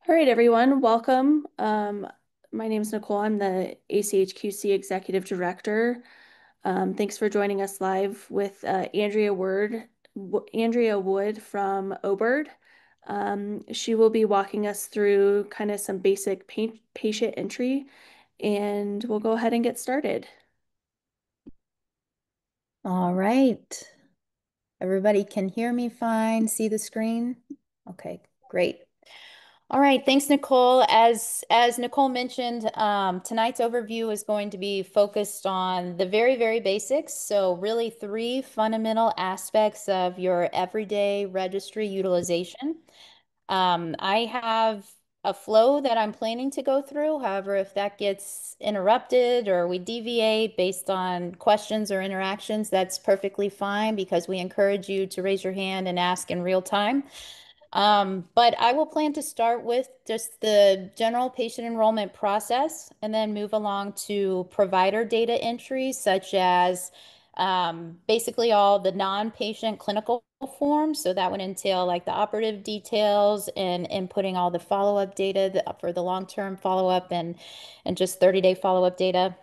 All right, everyone, welcome. My name is Nicole. I'm the ACHQC Executive Director. Thanks for joining us live with Andrea Wood from OBERD. She will be walking us through kind of some basic patient entry, and we'll go ahead and get started. All right. Everybody can hear me fine, see the screen? Okay, great. All right, thanks, Nicole. As Nicole mentioned, tonight's overview is going to be focused on the very basics. So really three fundamental aspects of your everyday registry utilization. I have a flow that I'm planning to go through. However, if that gets interrupted or we deviate based on questions or interactions, that's perfectly fine because we encourage you to raise your hand and ask in real time. But I will plan to start with just the general patient enrollment process and then move along to provider data entries, such as basically all the non-patient clinical forms. So that would entail like the operative details and inputting all the follow-up data for the long-term follow-up and just 30-day follow-up data.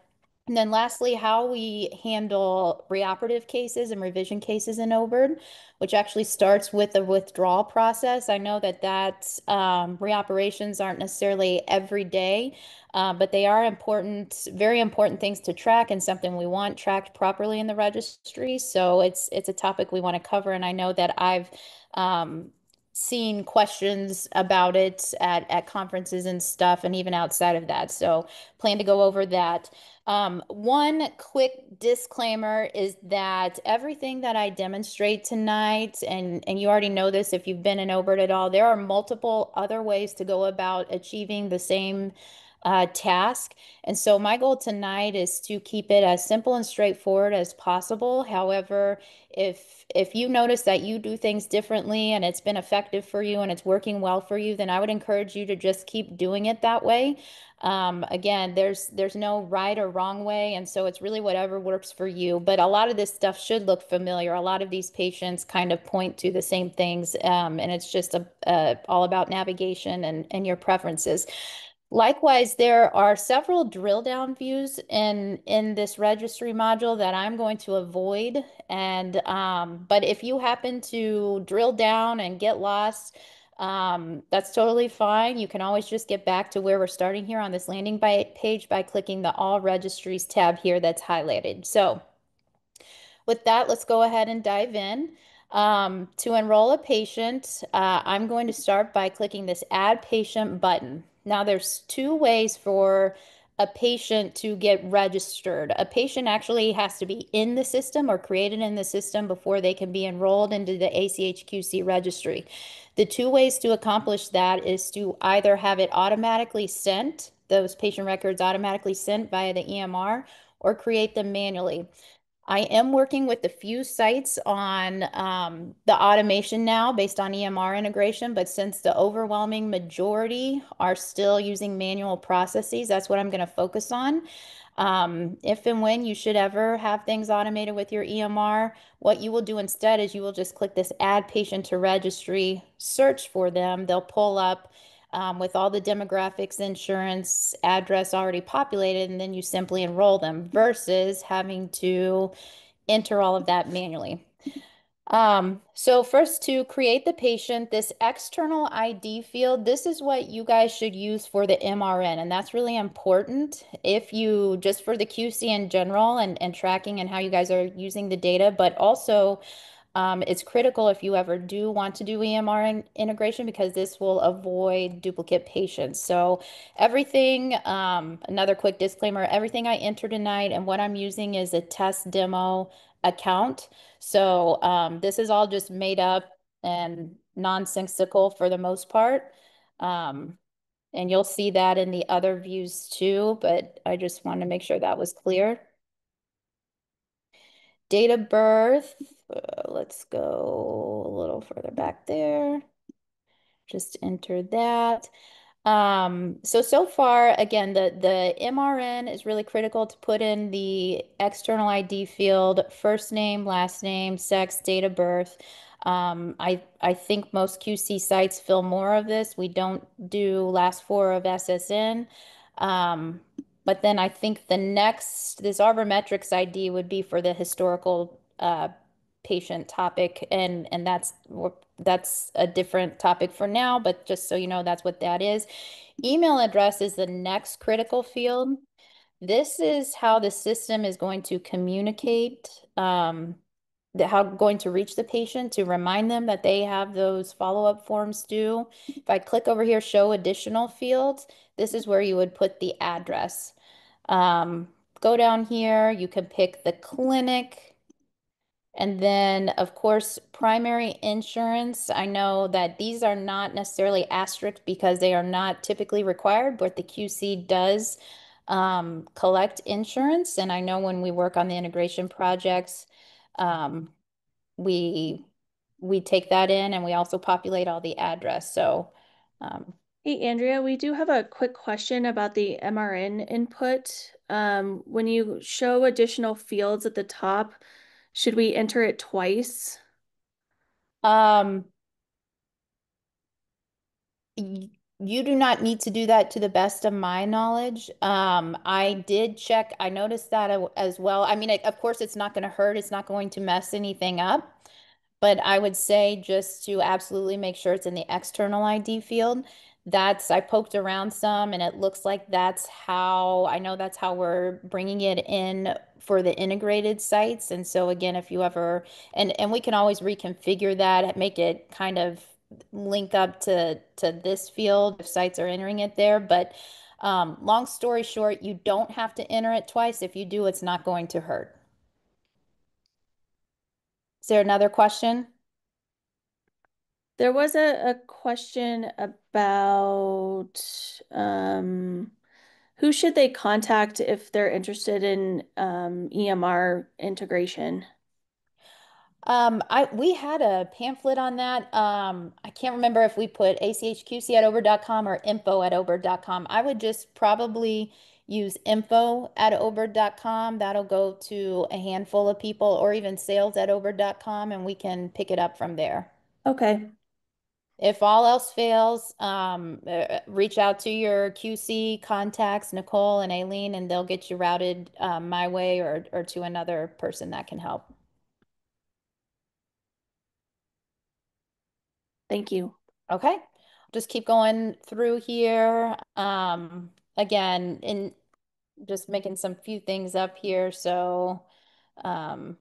And then lastly, how we handle reoperative cases and revision cases in OBERD, which actually starts with the withdrawal process. I know that reoperations aren't necessarily every day, but they are important, very important things to track and something we want tracked properly in the registry. So it's a topic we want to cover, and I know that I've seen questions about it at conferences and stuff, and even outside of that. So plan to go over that. One quick disclaimer is that everything that I demonstrate tonight, and you already know this if you've been in OBERT at all, there are multiple other ways to go about achieving the same task. And so my goal tonight is to keep it as simple and straightforward as possible. However, if you notice that you do things differently and it's been effective for you and it's working well for you, then I would encourage you to just keep doing it that way. Again, there's no right or wrong way, and so it's really whatever works for you. But a lot of this stuff should look familiar. A lot of these patients kind of point to the same things, and it's just all about navigation and your preferences. Likewise, there are several drill down views in this registry module that I'm going to avoid. And but if you happen to drill down and get lost, that's totally fine. You can always just get back to where we're starting here on this landing page by clicking the All Registries tab here that's highlighted. So with that, let's go ahead and dive in. To enroll a patient, I'm going to start by clicking this Add Patient button. Now, there's two ways for a patient to get registered. A patient actually has to be in the system or created in the system before they can be enrolled into the ACHQC registry. The two ways to accomplish that is to either have it automatically sent, those patient records automatically sent via the EMR, or create them manually. I am working with a few sites on the automation now based on EMR integration, but since the overwhelming majority are still using manual processes, that's what I'm going to focus on. If and when you should ever have things automated with your EMR, what you will do instead is you will just click this Add Patient to Registry, search for them. They'll pull up with all the demographics, insurance, address already populated, and then you simply enroll them versus having to enter all of that manually. So first to create the patient, this external ID field, this is what you guys should use for the MRN, and that's really important if you just for the QC in general and tracking and how you guys are using the data, but also it's critical if you ever do want to do EMR integration because this will avoid duplicate patients. So everything, another quick disclaimer, everything I enter tonight and what I'm using is a test demo account. So this is all just made up and nonsensical for the most part. Um, and you'll see that in the other views too, but I just wanted to make sure that was clear. Date of birth, let's go a little further back there. Just enter that. So far, again, the MRN is really critical to put in the external ID field, first name, last name, sex, date of birth. I think most QC sites fill more of this. We don't do last four of SSN. Um, but then I think this Arbormetrics ID would be for the historical patient topic, and that's a different topic for now, but just so you know, that's what that is. Email address is the next critical field. This is how the system is going to communicate, how going to reach the patient to remind them that they have those follow-up forms due. If I click over here, show additional fields, this is where you would put the address. Um, Go down here, you can pick the clinic. And then, of course, primary insurance. I know that these are not necessarily asterisked because they are not typically required, but the QC does collect insurance. And I know when we work on the integration projects, um, we we take that in and we also populate all the address. So, um, Hey, Andrea, we do have a quick question about the MRN input. When you show additional fields at the top, should we enter it twice? um, you do not need to do that to the best of my knowledge. I did check, I noticed that as well. I mean, of course, it's not going to hurt, it's not going to mess anything up. But I would say just to absolutely make sure it's in the external ID field. I poked around some and it looks like I know that's how we're bringing it in for the integrated sites. And so again, if you ever, and we can always reconfigure that, make it kind of link up to this field if sites are entering it there. But long story short, you don't have to enter it twice. If you do, it's not going to hurt. Is there another question? There was a question about who should they contact if they're interested in EMR integration? We had a pamphlet on that. I can't remember if we put ACHQC at OBERD.com or info at OBERD.com. I would just probably use info at OBERD.com. That'll go to a handful of people, or even sales at OBERD.com, and we can pick it up from there. Okay, If all else fails, reach out to your QC contacts, Nicole and Aileen, and they'll get you routed my way or to another person that can help. thank you. Okay, just keep going through here. Again, in just making some few things up here. So, um,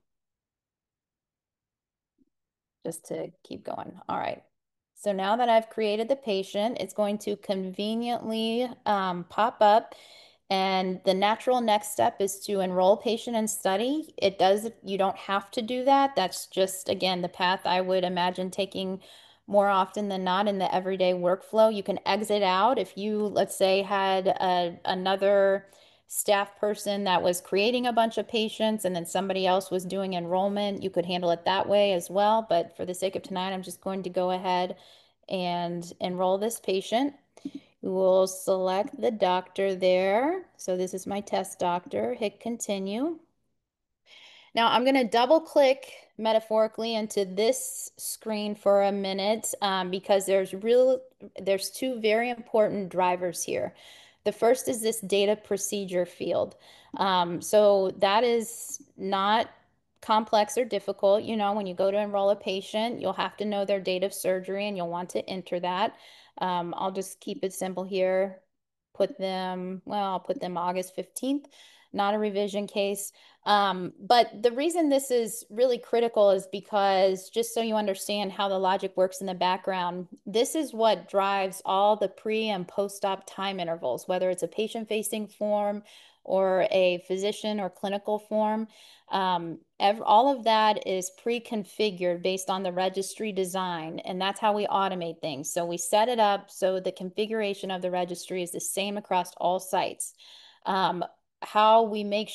just to keep going. All right. So now that I've created the patient, it's going to conveniently pop up. And the natural next step is to enroll patient and study. You don't have to do that. That's just, again, the path I would imagine taking more often than not in the everyday workflow. You can exit out if you, let's say, had another staff person that was creating a bunch of patients and then somebody else was doing enrollment. You could handle it that way as well. But for the sake of tonight, I'm just going to go ahead and enroll this patient. We will select the doctor there. So this is my test doctor. Hit continue. Now I'm going to double click metaphorically into this screen for a minute because there's two very important drivers here. The first is this data procedure field. So that is not complex or difficult. You know, when you go to enroll a patient, you'll have to know their date of surgery and you'll want to enter that. I'll just keep it simple here. I'll put them August 15th, not a revision case. But the reason this is really critical is because just so you understand how the logic works in the background, this is what drives all the pre and post-op time intervals, whether it's a patient-facing form or a physician or clinical form. All of that is pre-configured based on the registry design, and that's how we automate things. So we set it up so the configuration of the registry is the same across all sites. Um, how we make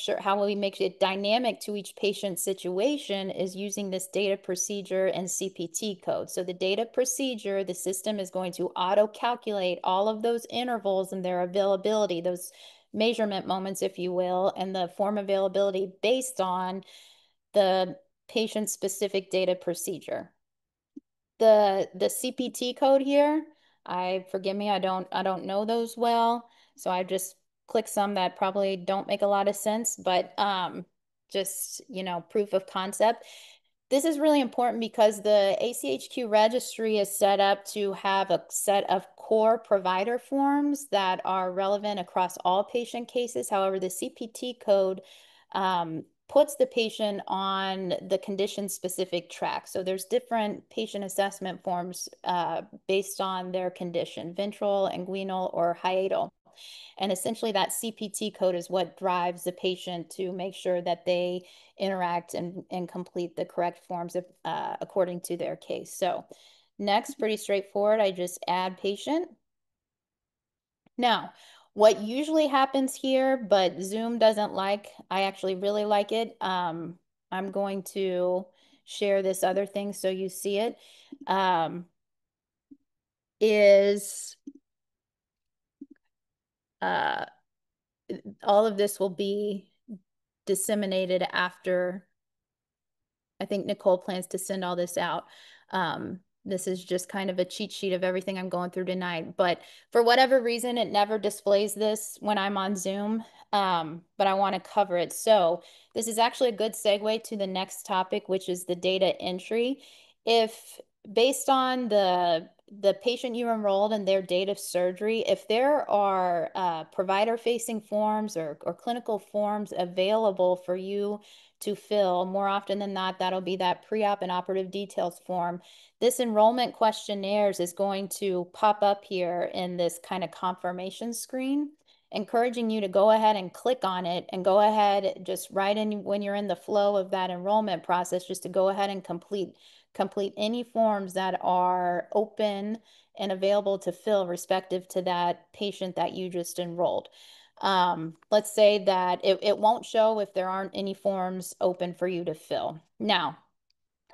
it dynamic to each patient situation is using this data procedure and CPT code. So the data procedure, the system is going to auto calculate all of those intervals and their availability, those measurement moments, if you will, and the form availability based on the patient specific data procedure. the CPT code here. Forgive me, I don't know those well. So I just click some that probably don't make a lot of sense, but just, proof of concept. This is really important because the ACHQ registry is set up to have a set of core provider forms that are relevant across all patient cases. However, the CPT code puts the patient on the condition-specific track. So there's different patient assessment forms based on their condition, ventral, inguinal, or hiatal. And essentially that CPT code is what drives the patient to make sure that they interact and complete the correct forms according to their case. So next, pretty straightforward, I just add patient. Now, what usually happens here, but Zoom doesn't like, I actually really like it. I'm going to share this other thing so you see it. Is uh, all of this will be disseminated after. I think Nicole plans to send all this out. This is just kind of a cheat sheet of everything I'm going through tonight. But for whatever reason, it never displays this when I'm on Zoom. But I want to cover it. So this is actually a good segue to the next topic, which is the data entry. If based on the patient you enrolled and their date of surgery, if there are provider-facing forms or clinical forms available for you to fill, more often than not, that'll be that pre-op and operative details form. This enrollment questionnaires is going to pop up here in this kind of confirmation screen, encouraging you to go ahead and click on it and go ahead just right in when you're in the flow of that enrollment process, just to go ahead and complete any forms that are open and available to fill respective to that patient that you just enrolled. Let's say that it won't show if there aren't any forms open for you to fill. Now,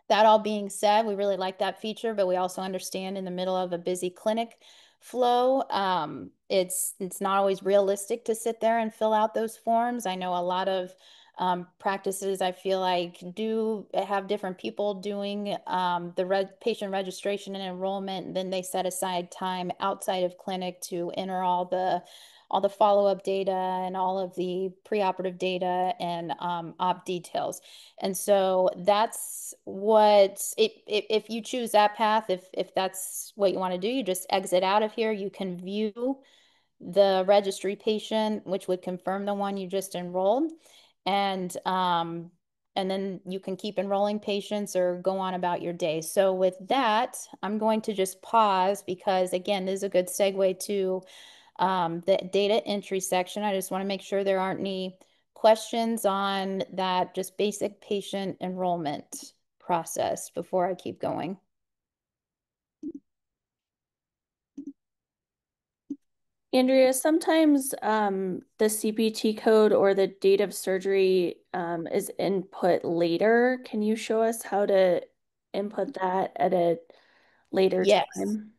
that all being said, we really like that feature, but we also understand in the middle of a busy clinic flow, it's not always realistic to sit there and fill out those forms. I know a lot of practices I feel like do have different people doing the patient registration and enrollment, and then they set aside time outside of clinic to enter all the follow-up data and all of the preoperative data and op details. And so that's what, if you choose that path, if that's what you want to do, you just exit out of here. You can view the registry patient, which would confirm the one you just enrolled. And then you can keep enrolling patients or go on about your day. So with that, I'm going to just pause because again, this is a good segue to the data entry section. I just want to make sure there aren't any questions on that just basic patient enrollment process before I keep going. Andrea, sometimes the CPT code or the date of surgery is input later. Can you show us how to input that at a later Yes, time?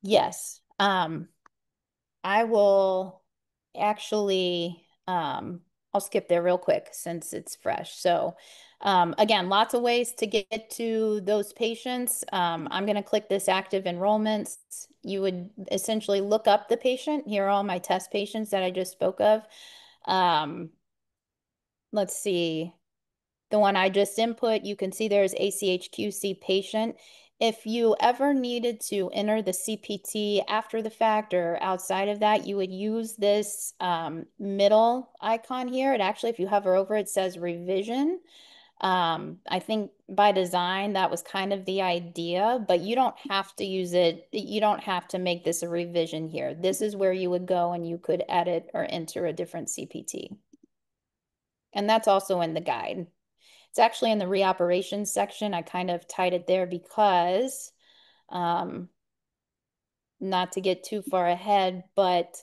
yes. I will actually, I'll skip there real quick since it's fresh. So, again, lots of ways to get to those patients. I'm going to click this active enrollments. You would essentially look up the patient. Here are all my test patients that I just spoke of. Um, let's see. The one I just input, you can see there's ACHQC patient. If you ever needed to enter the CPT after the fact or outside of that, you would use this middle icon here. It actually, if you hover over it, says revision. I think by design, that was kind of the idea, but you don't have to use it. You don't have to make this a revision here. This is where you would go and you could edit or enter a different CPT. And that's also in the guide. It's actually in the reoperation section. I kind of tied it there because um, not to get too far ahead, but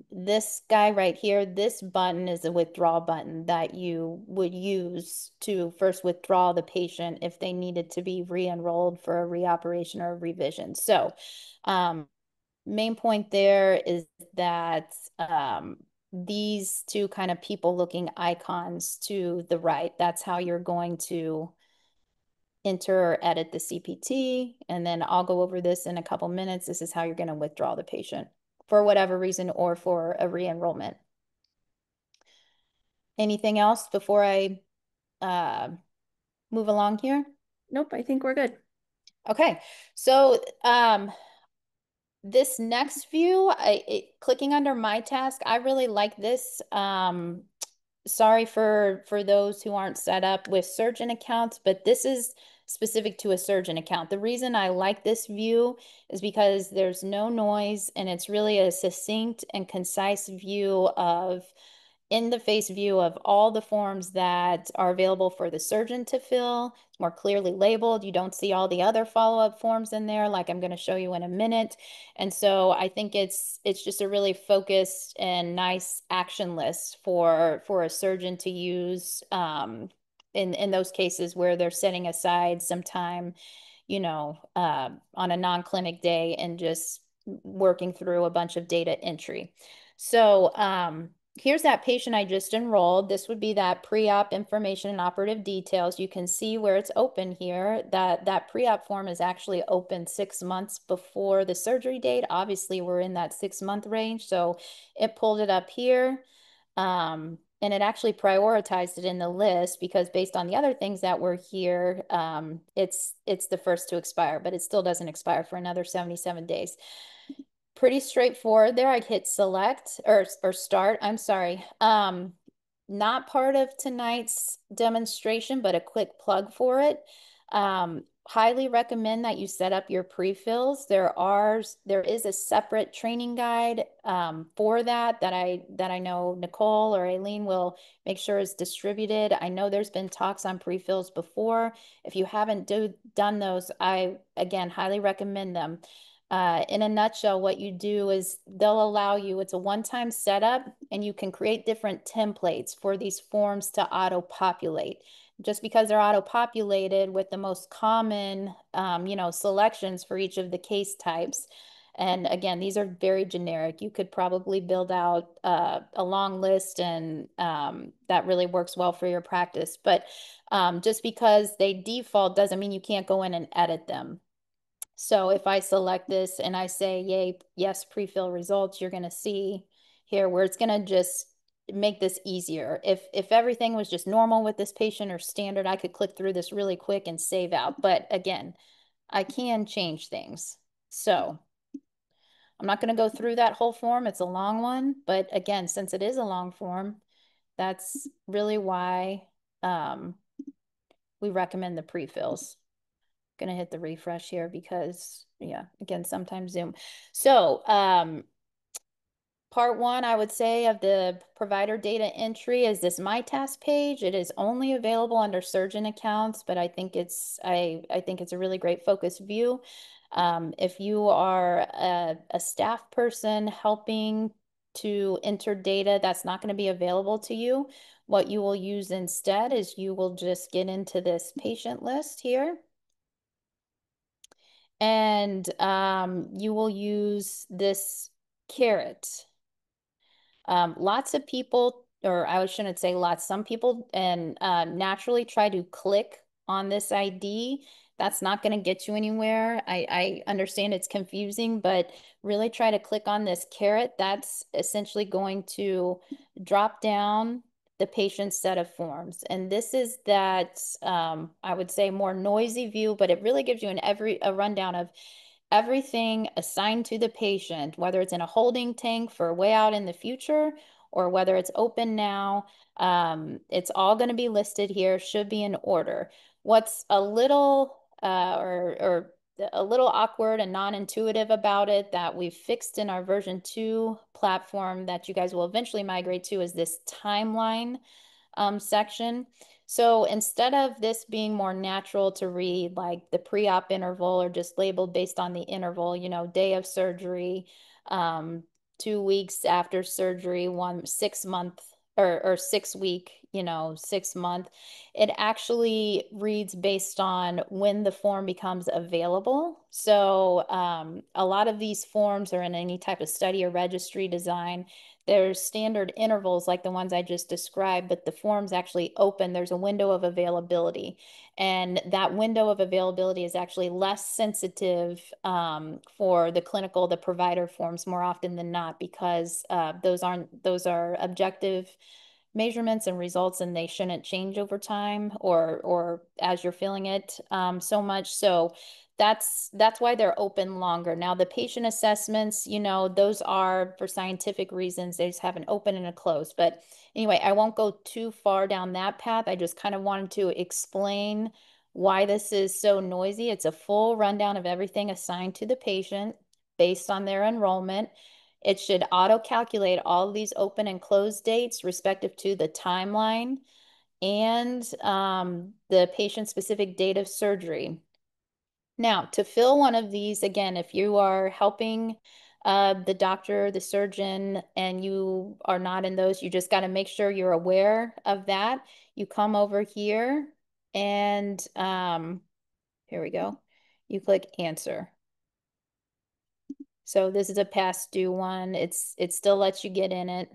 this guy right here, this button is a withdrawal button that you would use to first withdraw the patient if they needed to be re-enrolled for a reoperation or a revision. So main point there is that these two kind of people looking icons to the right, that's how you're going to enter or edit the CPT, and then I'll go over this in a couple minutes. This is how you're going to withdraw the patient for whatever reason or for a re-enrollment. Anything else before I uh, move along here? Nope, I think we're good. Okay, so this next view, clicking under my task, I really like this. Sorry for those who aren't set up with surgeon accounts, but this is specific to a surgeon account. The reason I like this view is because there's no noise and it's really a succinct and concise view of in the face view of all the forms that are available for the surgeon to fill. It's more clearly labeled. You don't see all the other follow-up forms in there, like I'm going to show you in a minute. And so I think it's just a really focused and nice action list for a surgeon to use in those cases where they're setting aside some time, on a non-clinic day and just working through a bunch of data entry. So here's that patient I just enrolled. This would be that pre-op information and operative details. You can see where it's open here. That pre-op form is actually open 6 months before the surgery date. Obviously, we're in that 6-month range, so it pulled it up here. And it actually prioritized it in the list because based on the other things that were here, it's the first to expire, but it still doesn't expire for another 77 days. Pretty straightforward there. I hit select or start. I'm sorry. Not part of tonight's demonstration, but a quick plug for it. Highly recommend that you set up your pre-fills. There is a separate training guide for that I know Nicole or Aileen will make sure is distributed. I know there's been talks on pre-fills before. If you haven't done those, I again highly recommend them. In a nutshell, what you do is they'll allow you, it's a one-time setup, and you can create different templates for these forms to auto-populate. Just because they're auto-populated with the most common, selections for each of the case types. And again, these are very generic. You could probably build out a long list, and that really works well for your practice. But just because they default doesn't mean you can't go in and edit them. So if I select this and I say, yay, yes, pre-fill results, you're going to see here where it's going to just make this easier. If everything was just normal with this patient or standard, I could click through this really quick and save out. But again, I can change things. So I'm not going to go through that whole form. It's a long one. But again, since it is a long form, that's really why we recommend the pre-fills. Gonna hit the refresh here because yeah, again, sometimes Zoom. So part one, I would say, of the provider data entry is this My Task page. It is only available under surgeon accounts, but I think I think it's a really great focus view. If you are a staff person helping to enter data that's not going to be available to you, what you will use instead is you will just get into this patient list here. And you will use this caret. Lots of people, or I shouldn't say lots, some people and naturally try to click on this ID. That's not going to get you anywhere. I understand it's confusing, but really try to click on this caret. That's essentially going to drop down the patient's set of forms. And this is that, I would say, more noisy view, but it really gives you a rundown of everything assigned to the patient, whether it's in a holding tank for way out in the future or whether it's open now. It's all going to be listed here, should be in order. What's a little or a little awkward and non-intuitive about it that we've fixed in our version 2 platform that you guys will eventually migrate to is this timeline section. So instead of this being more natural to read, like the pre-op interval or just labeled based on the interval, day of surgery, 2 weeks after surgery, 1 6 month or 6 week 6 month. It actually reads based on when the form becomes available. So a lot of these forms are in any type of study or registry design. There's standard intervals like the ones I just described, but the forms actually open. There's a window of availability. And that window of availability is actually less sensitive for the provider forms more often than not, because those are objective measurements and results, and they shouldn't change over time or as you're feeling it so much. So that's why they're open longer. Now the patient assessments, those are for scientific reasons. They just have an open and a close. But anyway, I won't go too far down that path. I just kind of wanted to explain why this is so noisy. It's a full rundown of everything assigned to the patient based on their enrollment. It should auto-calculate all of these open and closed dates respective to the timeline and the patient-specific date of surgery. Now, to fill one of these, again, if you are helping the doctor, the surgeon, and you are not in those, you just got to make sure you're aware of that. You come over here and here we go. You click answer. So this is a past due one. It still lets you get in it.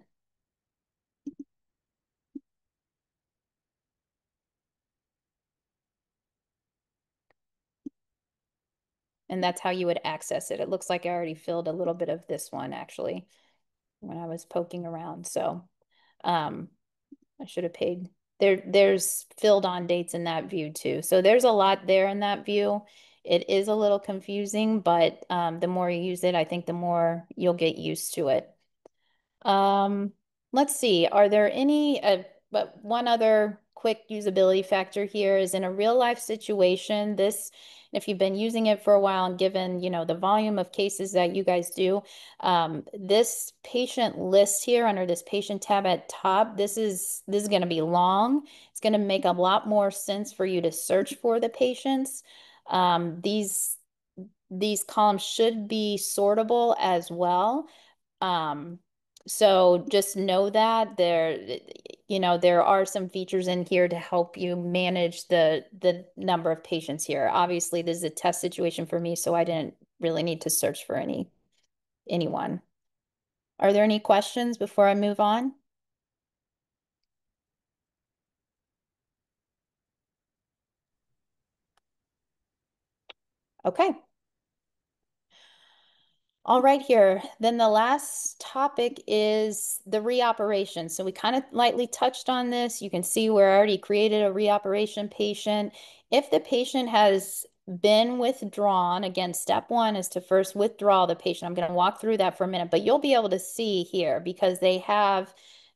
And that's how you would access it. It looks like I already filled a little bit of this one actually when I was poking around. So um, I should have paid. There's filled on dates in that view too. So there's a lot there in that view. It is a little confusing, but the more you use it, I think the more you'll get used to it. Um, let's see, are there any, but one other quick usability factor here is in a real life situation, if you've been using it for a while and given, the volume of cases that you guys do, this patient list here under this patient tab at top, this is going to be long. It's going to make a lot more sense for you to search for the patients. These columns should be sortable as well. Um, so just know that there are some features in here to help you manage the number of patients here. Obviously, this is a test situation for me, so I didn't really need to search for anyone. Are there any questions before I move on? Okay. All right here. Then the last topic is the reoperation. So we kind of lightly touched on this. You can see we're already created a reoperation patient. If the patient has been withdrawn, again, step one is to first withdraw the patient. I'm going to walk through that for a minute, but you'll be able to see here because they have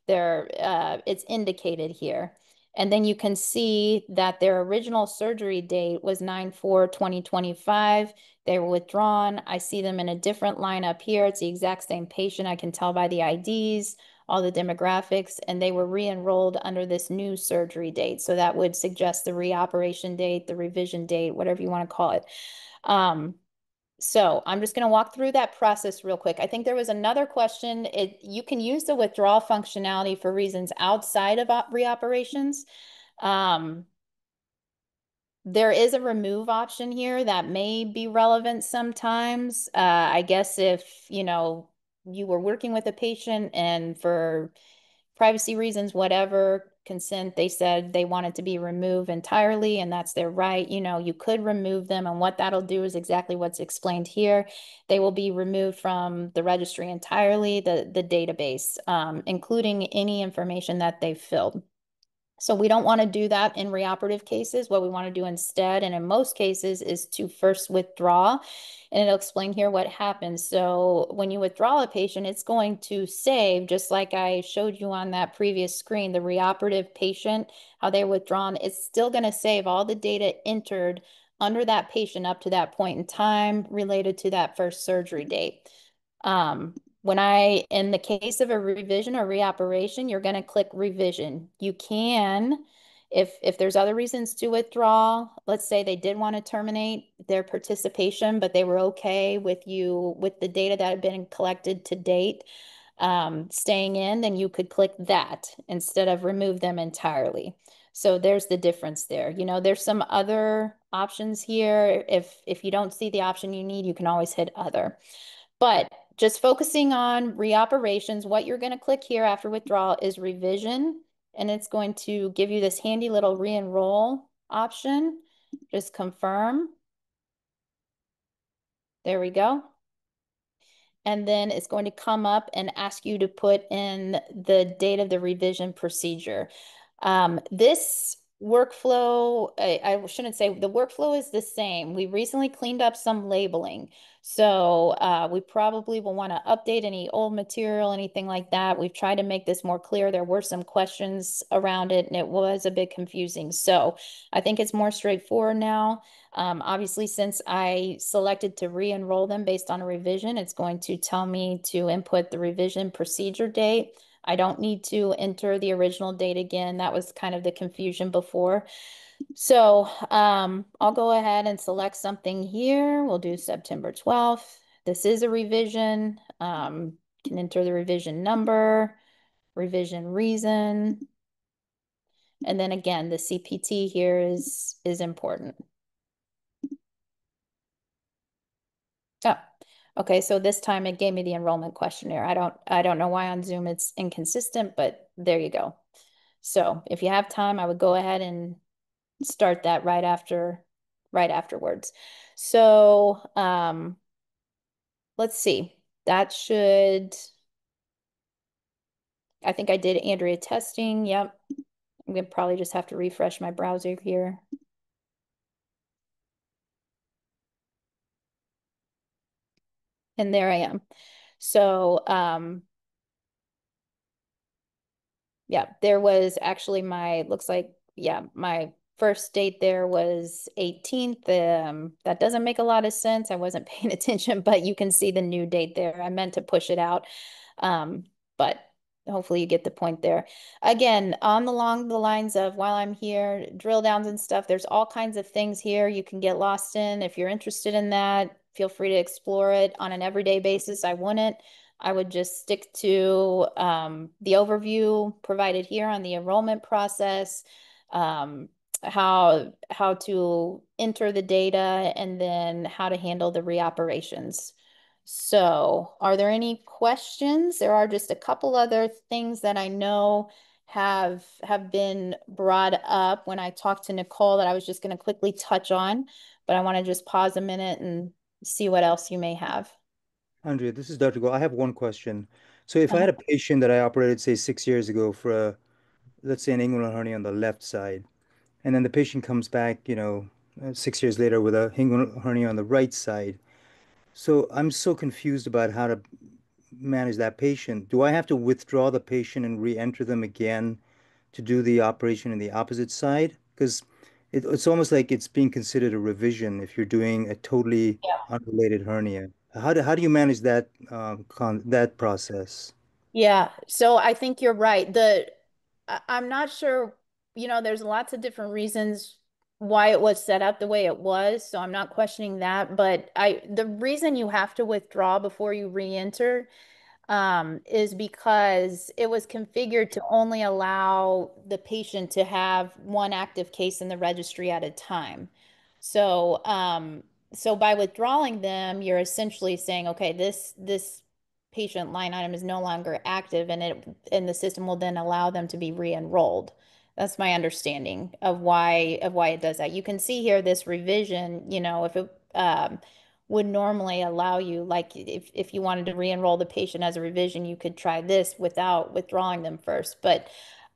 it's indicated here. And then you can see that their original surgery date was 9/4/2025. They were withdrawn. I see them in a different lineup here. It's the exact same patient. I can tell by the IDs, all the demographics, and they were re-enrolled under this new surgery date. So that would suggest the reoperation date, the revision date, whatever you want to call it. So I'm just going to walk through that process real quick. I think there was another question. You can use the withdrawal functionality for reasons outside of reoperations. Um, there is a remove option here that may be relevant sometimes. I guess if, you were working with a patient and for privacy reasons, whatever, consent, they said they wanted to be removed entirely, and that's their right. You could remove them, and what that'll do is exactly what's explained here. They will be removed from the registry entirely, the database, including any information that they've filled. So we don't want to do that in reoperative cases. What we want to do instead, and in most cases, is to first withdraw. And it'll explain here what happens. So when you withdraw a patient, it's going to save, just like I showed you on that previous screen, the reoperative patient, how they're withdrawn. It's still going to save all the data entered under that patient up to that point in time related to that first surgery date. In the case of a revision or reoperation, you're going to click revision. You can, if there's other reasons to withdraw, let's say they did want to terminate their participation, but they were okay with the data that had been collected to date. staying in, then you could click that instead of remove them entirely. So there's the difference there. You know, there's some other options here. If you don't see the option you need, you can always hit other. But just focusing on reoperations, what you're going to click here after withdrawal is revision, and it's going to give you this handy little re-enroll option. Just confirm. There we go. And then it's going to come up and ask you to put in the date of the revision procedure. This workflow, I shouldn't say the workflow is the same. We recently cleaned up some labeling. So we probably will want to update any old material, anything like that. We've tried to make this more clear. There were some questions around it and it was a bit confusing. So I think it's more straightforward now. Obviously, since I selected to re-enroll them based on a revision, it's going to tell me to input the revision procedure date. I don't need to enter the original date again. That was kind of the confusion before. So I'll go ahead and select something here. We'll do September 12th. This is a revision. Can enter the revision number, revision reason. And then again, the CPT here is important. Oh, okay. So this time it gave me the enrollment questionnaire. I don't know why on Zoom it's inconsistent, but there you go. So if you have time, I would go ahead and start that right afterwards. So let's see. That should, I think I did Andrea testing. Yep. I'm gonna probably just have to refresh my browser here. And there I am. So yeah, there was actually looks like, yeah, my first date there was 18th. That doesn't make a lot of sense. I wasn't paying attention, but you can see the new date there. I meant to push it out. But hopefully you get the point there. Again, along the lines of while I'm here, drill downs and stuff, there's all kinds of things here you can get lost in. If you're interested in that, feel free to explore it on an everyday basis. I wouldn't. I would just stick to the overview provided here on the enrollment process, um, how to enter the data, and then how to handle the reoperations. So, are there any questions? There are just a couple other things that I know have been brought up when I talked to Nicole that I was just going to quickly touch on, but I want to just pause a minute and see what else you may have. Andrea, this is Dr. Go. I have one question. So if I Uh-huh. had a patient that I operated, say, 6 years ago for let's say an inguinal hernia on the left side, and then the patient comes back, 6 years later with a inguinal hernia on the right side. So I'm so confused about how to manage that patient. Do I have to withdraw the patient and re-enter them again to do the operation in the opposite side? Because it's almost like it's being considered a revision if you're doing a totally unrelated hernia. How do you manage that process? Yeah, so I think you're right. I'm not sure, there's lots of different reasons why it was set up the way it was, so I'm not questioning that, but the reason you have to withdraw before you re-enter is because it was configured to only allow the patient to have one active case in the registry at a time. So, so by withdrawing them, you're essentially saying, okay, this patient line item is no longer active, and the system will then allow them to be re-enrolled. That's my understanding of why it does that. You can see here this revision, if it would normally allow you, like if you wanted to re-enroll the patient as a revision, you could try this without withdrawing them first. But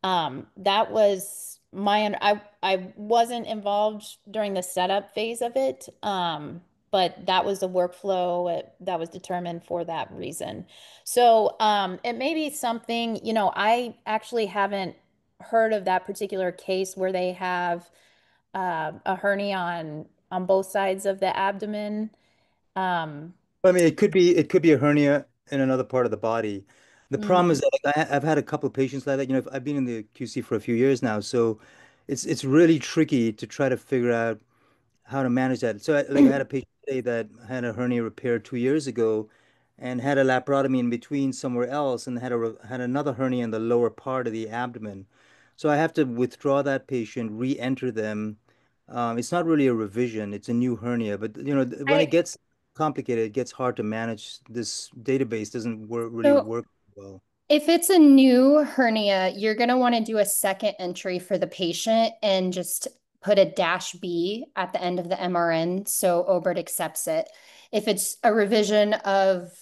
that was I wasn't involved during the setup phase of it. But that was the workflow that was determined for that reason. So it may be something, I actually haven't heard of that particular case where they have a hernia on both sides of the abdomen. Um, I mean, it could be a hernia in another part of the body. The problem mm, is that like, I've had a couple of patients like that. I've been in the QC for a few years now, so it's really tricky to try to figure out how to manage that. So, I had a patient today that had a hernia repaired 2 years ago, and had a laparotomy in between somewhere else and had another hernia in the lower part of the abdomen. So I have to withdraw that patient, re-enter them. It's not really a revision, it's a new hernia, but when it I gets complicated, it gets hard to manage. This database doesn't really so work well. if it's a new hernia, you're going to want to do a second entry for the patient and just put a dash B at the end of the MRN so OBERD accepts it. If it's a revision of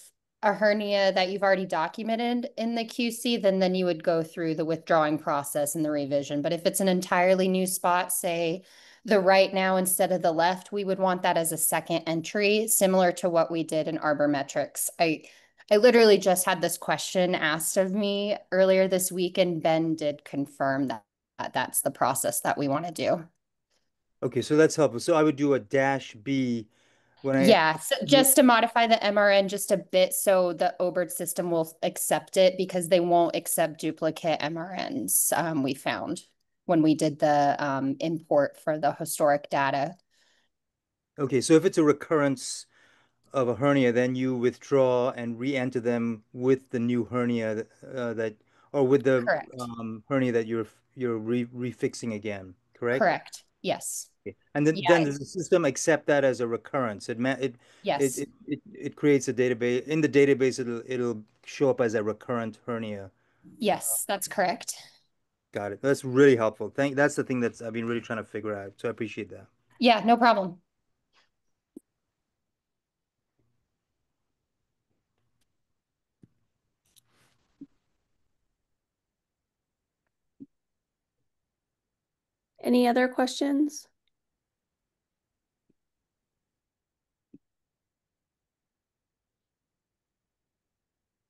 a hernia that you've already documented in the QC, then you would go through the withdrawing process and the revision. But if it's an entirely new spot, say the right now instead of the left, we would want that as a second entry, similar to what we did in Arbor-Metrics. I literally just had this question asked of me earlier this week, and Ben did confirm that that's the process that we want to do. Okay, so that's helpful. So I would do a dash B when I Yeah, so just to modify the MRN just a bit so the OBERD system will accept it because they won't accept duplicate MRNs, we found when we did the import for the historic data. Okay, so if it's a recurrence of a hernia, then you withdraw and re-enter them with the new hernia or with the Correct. hernia that you're refixing again, correct? Correct. Yes. Okay. And then Yeah. does the system accept that as a recurrence? Yes. It creates a database. In the database, it'll show up as a recurrent hernia. Yes, that's correct. Got it. That's really helpful. That's the thing that's I've been really trying to figure out. So I appreciate that. Yeah, no problem. Any other questions?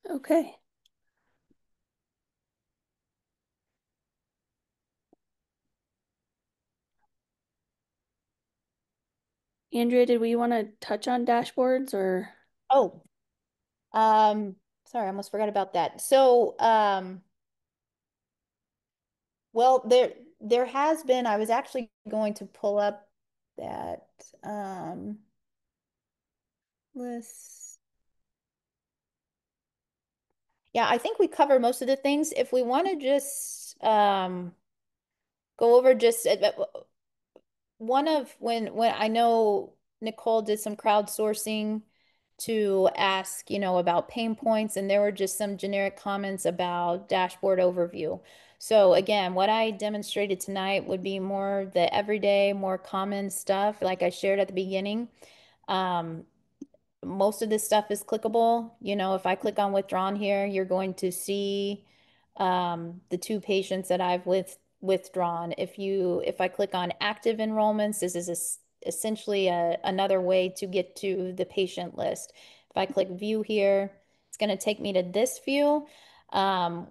Okay. Andrea, did we want to touch on dashboards or? Oh, sorry, I almost forgot about that. So, well, there has been, I was actually going to pull up that list. Yeah, I think we covered most of the things. If we want to just go over just one of when I know Nicole did some crowdsourcing to ask, about pain points, and there were just some generic comments about dashboard overview. So again, what I demonstrated tonight would be more the everyday, more common stuff, like I shared at the beginning. Um, Most of this stuff is clickable. If I click on withdrawn here, you're going to see the two patients that I've withdrawn. If I click on active enrollments, this is essentially another way to get to the patient list. If I click view here, it's going to take me to this view,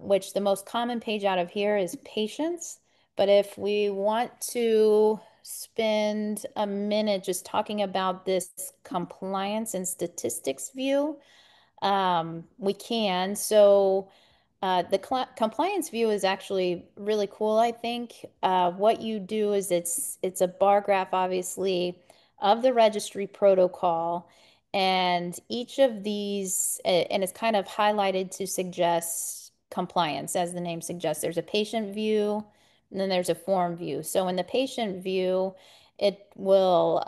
which the most common page out of here is patients. But if we want to spend a minute just talking about this compliance and statistics view, we can. So the compliance view is actually really cool, I think. What you do is it's a bar graph, obviously, of the registry protocol, and each of these, and it's kind of highlighted to suggest compliance, as the name suggests. There's a patient view, and then there's a form view. So in the patient view, it will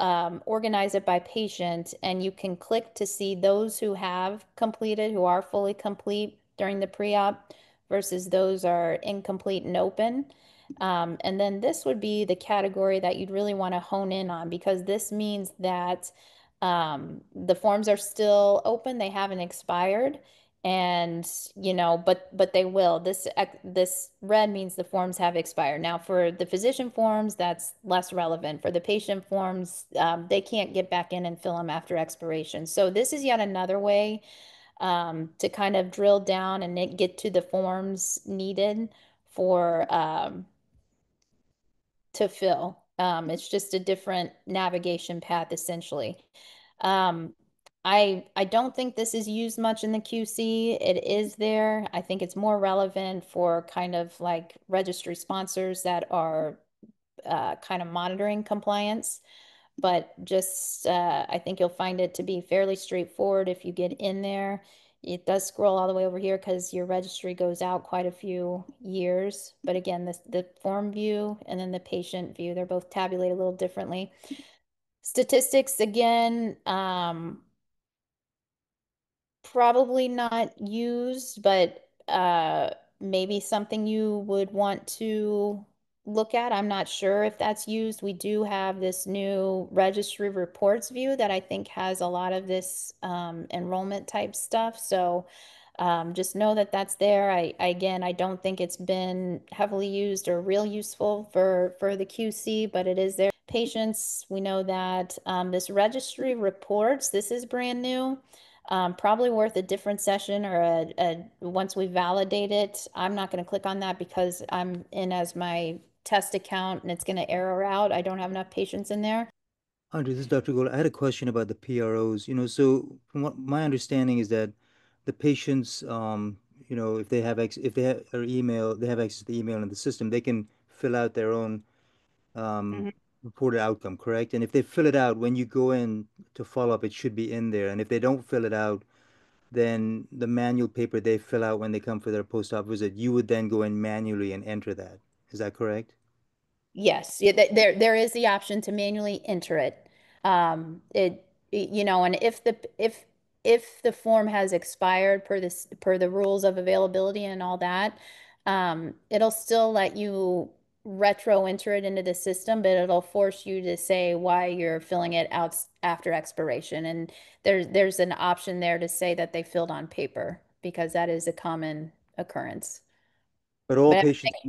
organize it by patient, and you can click to see those who have completed, who are fully complete during the pre-op versus those are incomplete and open. And then this would be the category that you'd really want to hone in on because this means that the forms are still open, they haven't expired, and but they will. This red means the forms have expired. Now for the physician forms, that's less relevant. For the patient forms, they can't get back in and fill them after expiration. So this is yet another way to kind of drill down and get to the forms needed for to fill. It's just a different navigation path essentially. Um, I don't think this is used much in the QC. It is there. I think it's more relevant for kind of like registry sponsors that are kind of monitoring compliance. but just I think you'll find it to be fairly straightforward if you get in there. It does scroll all the way over here because your registry goes out quite a few years. But again, the form view and then the patient view, they're both tabulated a little differently. Statistics, again, probably not used, but maybe something you would want to look at. I'm not sure if that's used. We do have this new registry reports view that I think has a lot of this enrollment type stuff. So just know that that's there. Again, I don't think it's been heavily used or real useful for the QC, but it is there. Patients, we know that this registry reports, this is brand new. Probably worth a different session or once we validate it. I'm not going to click on that because I'm in as my test account and it's going to error out. I don't have enough patients in there. Andre, this is Dr. Gold. I had a question about the PROs. So from what my understanding is that the patients, if they have if they have their email, they have access to the email in the system, they can fill out their own um, Mhm. reported outcome, correct? And if they fill it out, when you go in to follow up, it should be in there. And if they don't fill it out, then the manual paper they fill out when they come for their post-op visit, you would then go in manually and enter that. Is that correct? Yes, yeah, there is the option to manually enter it. And if the form has expired per the rules of availability and all that, it'll still let you retro enter it into the system, but it'll force you to say why you're filling it out after expiration. And there's an option there to say that they filled on paper because that is a common occurrence. But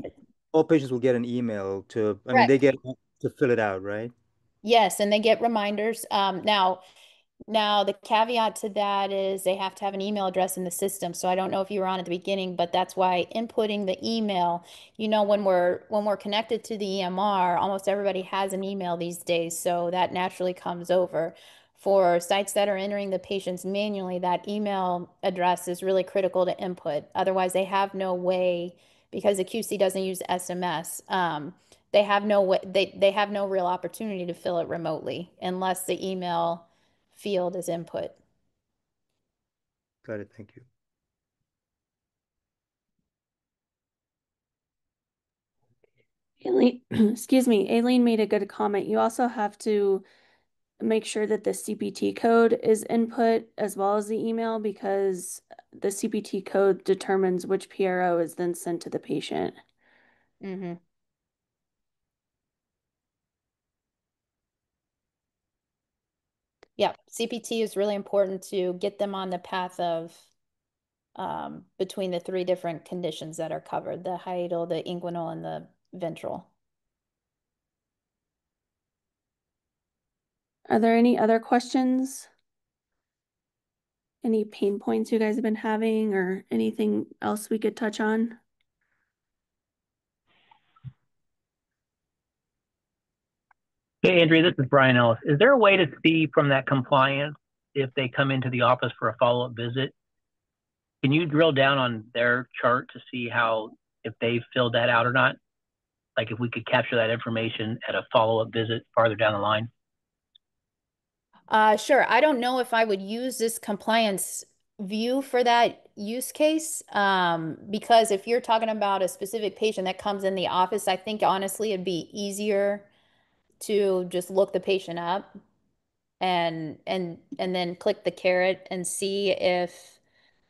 But all patients will get an email to, I mean, they correct. get to fill it out, right? Yes, and they get reminders. Now the caveat to that is they have to have an email address in the system. So I don't know if you were on at the beginning, but that's why inputting the email, when we're connected to the EMR, almost everybody has an email these days, so that naturally comes over. For sites that are entering the patients manually, that email address is really critical to input. Otherwise, they have no way, because the QC doesn't use SMS. They have no way, they have no real opportunity to fill it remotely unless the email field is input. Got it. Thank you. Aileen, excuse me, Aileen made a good comment. You also have to make sure that the CPT code is input as well as the email because the CPT code determines which PRO is then sent to the patient. Mm-hmm. Yeah, CPT is really important to get them on the path of between the three different conditions that are covered, the hiatal, the inguinal, and the ventral. Are there any other questions? Any pain points you guys have been having or anything else we could touch on? Hey, Andrea, this is Brian Ellis. Is there a way to see from that compliance if they come into the office for a follow-up visit? Can you drill down on their chart to see how, if they filled that out or not? Like if we could capture that information at a follow-up visit farther down the line? Sure. I don't know if I would use this compliance view for that use case, because if you're talking about a specific patient that comes in the office, I think honestly it'd be easier to just look the patient up and then click the caret and see if,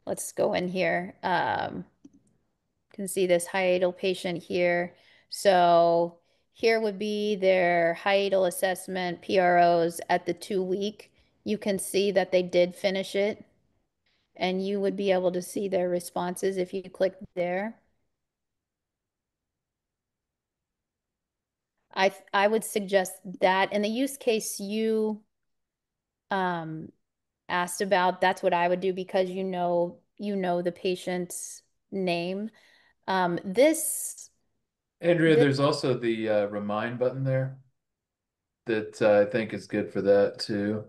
let's go in here. Can see this hiatal patient here. So here would be their hiatal assessment PROs at the 2 week. You can see that they did finish it, and you would be able to see their responses if you click there. I would suggest that in the use case you um, asked about, that's what I would do because you know the patient's name. This Andrea, this there's also the remind button there that I think is good for that too.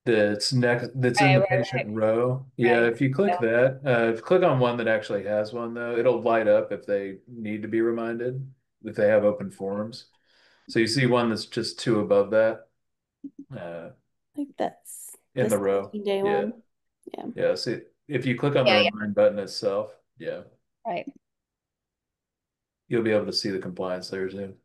That's in right, the right, patient row. Yeah, right. if you click that, if you click on one that actually has one though, it'll light up if they need to be reminded. if they have open forums. So you see one that's just two above that, Like that's in the the row. 17-day Yeah. one. Yeah. Yeah. See, if you click on the Yeah, yeah, remind button itself, yeah, right. you'll be able to see the compliance there too.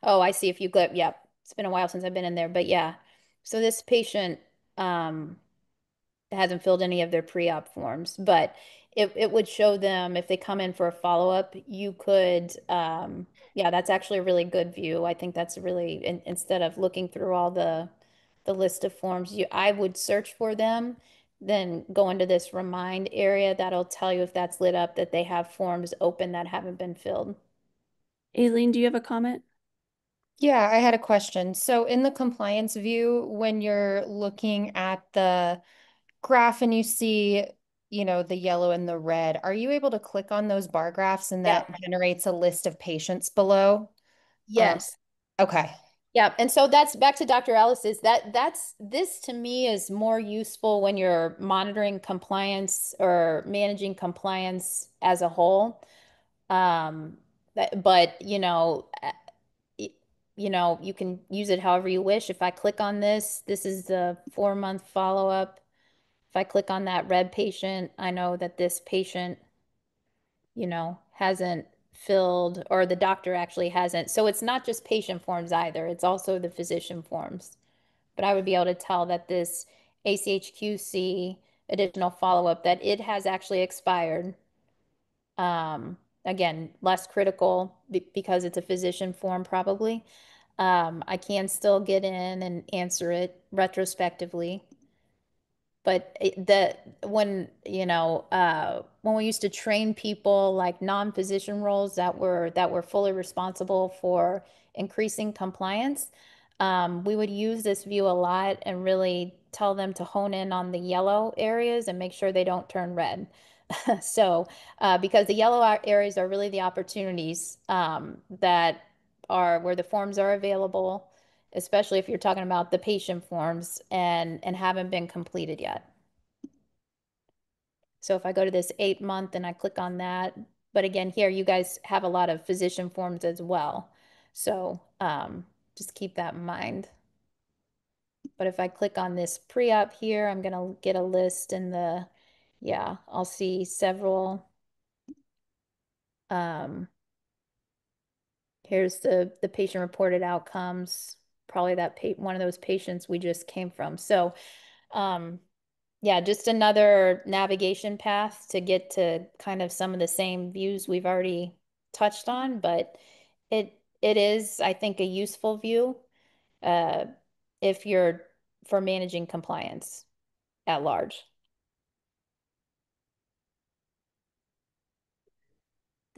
Oh, I see. If you click, yep. It's been a while since I've been in there, but yeah. So this patient hasn't filled any of their pre-op forms, but it would show them if they come in for a follow-up, you could, yeah, that's actually a really good view. I think that's really, instead of looking through all the list of forms, I would search for them, then go into this remind area. That'll tell you if that's lit up, that they have forms open that haven't been filled. Aileen, do you have a comment? Yeah, I had a question. So in the compliance view, when you're looking at the graph and you see, the yellow and the red, are you able to click on those bar graphs and Yeah. that generates a list of patients below? Yes. Okay. Yeah, and so that's back to Dr. Ellis's. That's this to me is more useful when you're monitoring compliance or managing compliance as a whole. But you can use it however you wish. If I click on this is the 4-month follow-up. If I click on that red patient, I know that this patient, hasn't filled, or the doctor actually hasn't. So it's not just patient forms either, it's also the physician forms. But I would be able to tell that this ACHQC additional follow-up, that it has actually expired. Again, less critical because it's a physician form probably. I can still get in and answer it retrospectively. But when we used to train people like non-physician roles that were fully responsible for increasing compliance, we would use this view a lot and really tell them to hone in on the yellow areas and make sure they don't turn red. So, because the yellow areas are really the opportunities that are where the forms are available, especially if you're talking about the patient forms and haven't been completed yet. So if I go to this 8-month and I click on that, but again, here you guys have a lot of physician forms as well. So just keep that in mind. But if I click on this pre-op here, I'm gonna get a list in yeah, I'll see several. Here's the patient reported outcomes, probably that one of those patients we just came from. So yeah, just another navigation path to get to kind of some of the same views we've already touched on, but it is, I think, a useful view uh, if you're for managing compliance at large.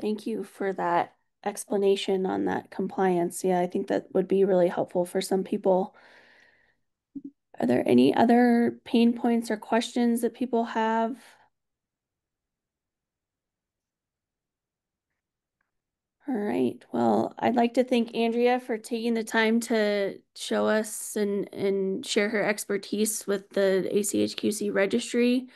Thank you for that explanation on that compliance. Yeah, I think that would be really helpful for some people. Are there any other pain points or questions that people have? All right. Well, I'd like to thank Andrea for taking the time to show us and share her expertise with the ACHQC registry.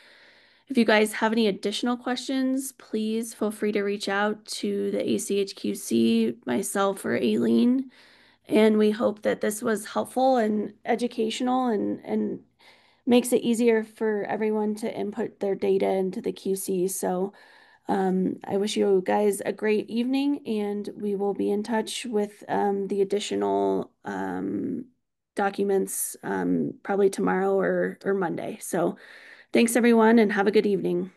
If you guys have any additional questions, please feel free to reach out to the ACHQC, myself, or Aileen. And we hope that this was helpful and educational and makes it easier for everyone to input their data into the QC. So I wish you guys a great evening, and we will be in touch with the additional documents probably tomorrow or Monday. So thanks everyone, and have a good evening.